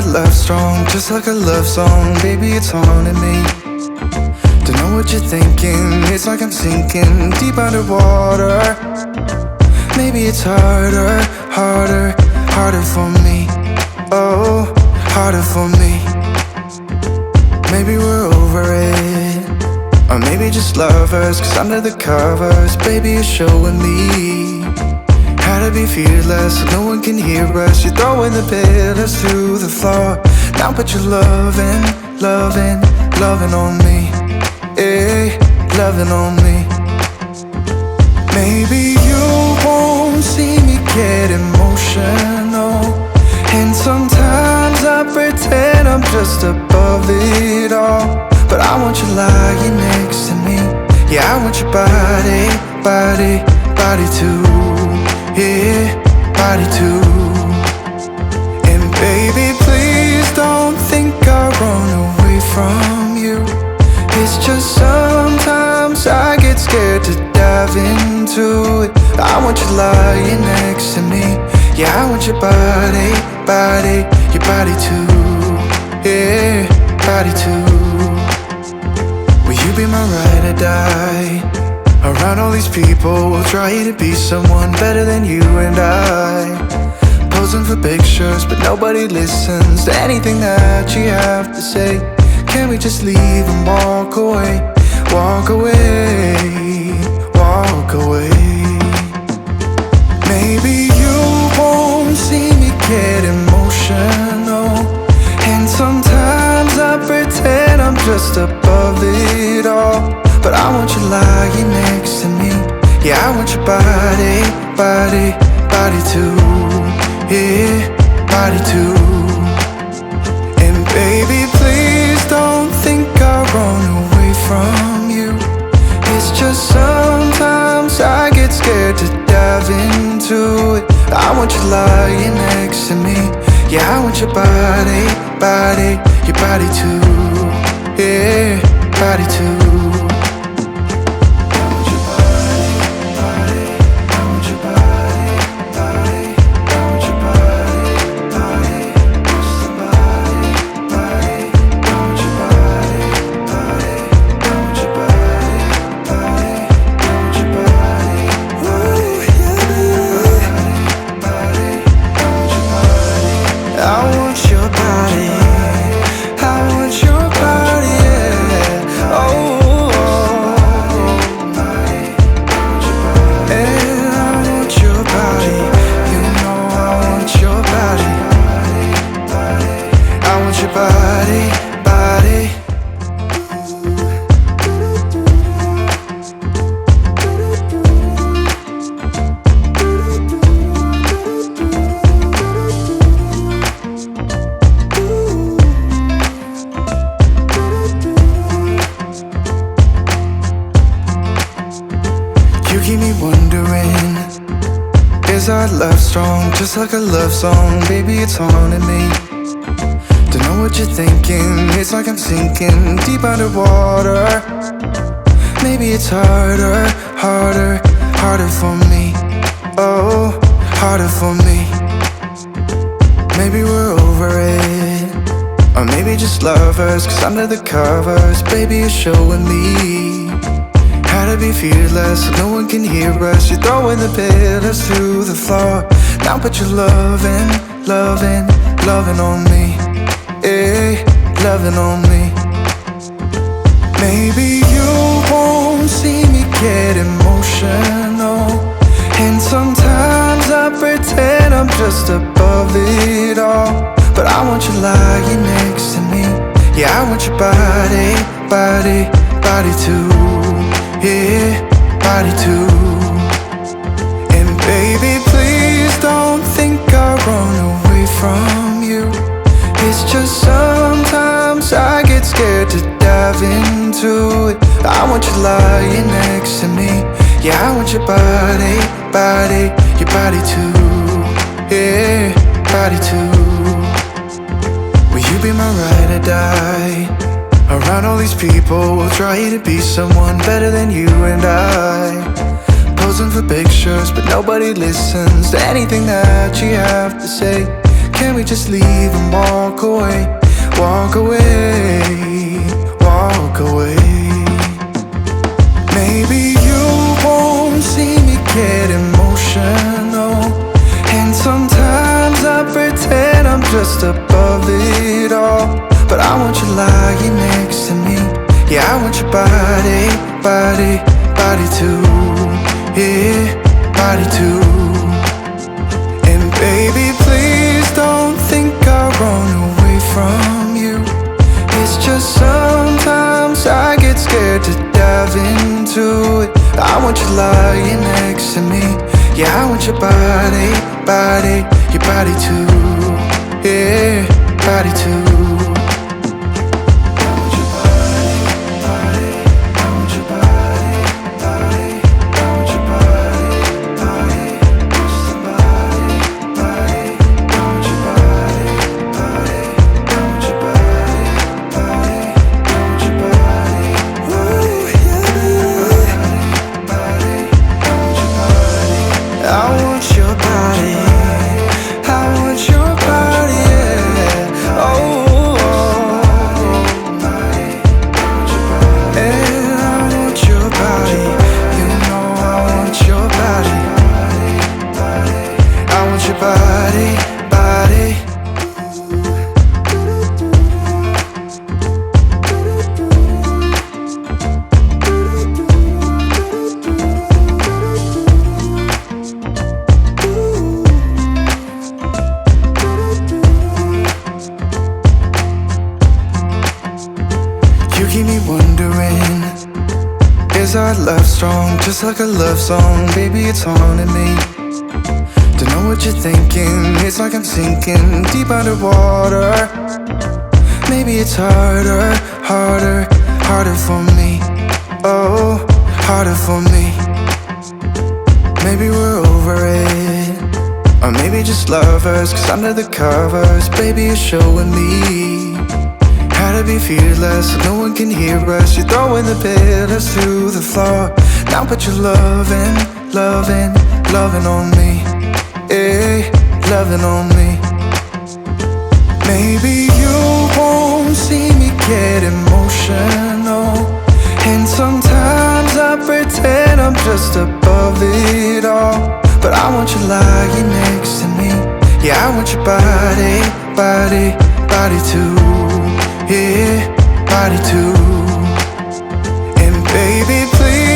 love strong, just like a love song. Baby, it's haunting me. Don't know what you're thinking. It's like I'm sinking deep underwater. Maybe it's harder, harder, harder for me. Oh, harder for me. Maybe we're over it, or maybe just lovers. Cause under the covers, baby, you're showing me how to be fearless so no one can hear us. You're throwing the pillars through the floor. Now put your loving, loving, loving on me. Hey, loving on me. Maybe you won't see me get emotional, and sometimes I pretend I'm just above it all. But I want you lying next to me. Yeah, I want your body, body, body too. Yeah, body too. And baby, please don't think I run away from you. It's just sometimes I get scared to dive into it. I want you lying next to me. Yeah, I want your body, body, your body too. Yeah, body too. Will you be my ride or die? Around all these people, we'll try to be someone better than you and I. Posing for pictures, but nobody listens to anything that you have to say. Can we just leave and walk away? Walk away, walk away. Maybe you won't see me get emotional, and sometimes I pretend I'm just above it all. But I want you lying next to me. Yeah, I want your body, body, body too. Yeah, body too. And baby, please don't think I run away from you. It's just sometimes I get scared to dive into it. I want you lying next to me. Yeah, I want your body, body, your body too. Yeah, body too. You keep me wondering, is our love strong, just like a love song? Baby, it's haunting me. Don't know what you're thinking. It's like I'm sinking deep underwater. Maybe it's harder, harder, harder for me. Oh, harder for me. Maybe we're over it, or maybe just lovers. Cause under the covers, baby, you're showing me how to be fearless so no one can hear us. You're throwing the pillars through the floor. Now put your loving, loving, loving on me. Hey, loving on me. Maybe you won't see me get emotional, and sometimes I pretend I'm just above it all. But I want you lying next to me. Yeah, I want your body, body, body too. Yeah, body too. And baby, please don't think I run away from you. It's just sometimes I get scared to dive into it. I want you lying next to me. Yeah, I want your body, body, your body too. Yeah, body too. Will you be my ride or die? Around all these people, we'll try to be someone better than you and I. Posing for pictures, but nobody listens to anything that you have to say. Can we just leave and walk away? Walk away, walk away. Maybe you won't see me get emotional, and sometimes I pretend I'm just above it all. But I want you lying next to me. Yeah, I want your body, body, body too. Yeah, body too. And baby, please don't think I'll run away from you. It's just sometimes I get scared to dive into it. I want you lying next to me. Yeah, I want your body, body, your body too. Yeah, body too. You keep me wondering, is our love strong? Just like a love song, baby, it's haunting me. Don't know what you're thinking, it's like I'm sinking deep underwater. Maybe it's harder, harder, harder for me. Oh, harder for me. Maybe we're over it, or maybe just lovers. Cause under the covers, baby, you're showing me how to be fearless so no one can hear us. You're throwing the pillars through the floor. Now put your loving, loving, loving on me. Yeah, loving on me. Maybe you won't see me get emotional, and sometimes I pretend I'm just above it all. But I want you lying next to me. Yeah, I want your body, body, body too. Yeah, body too. And baby, please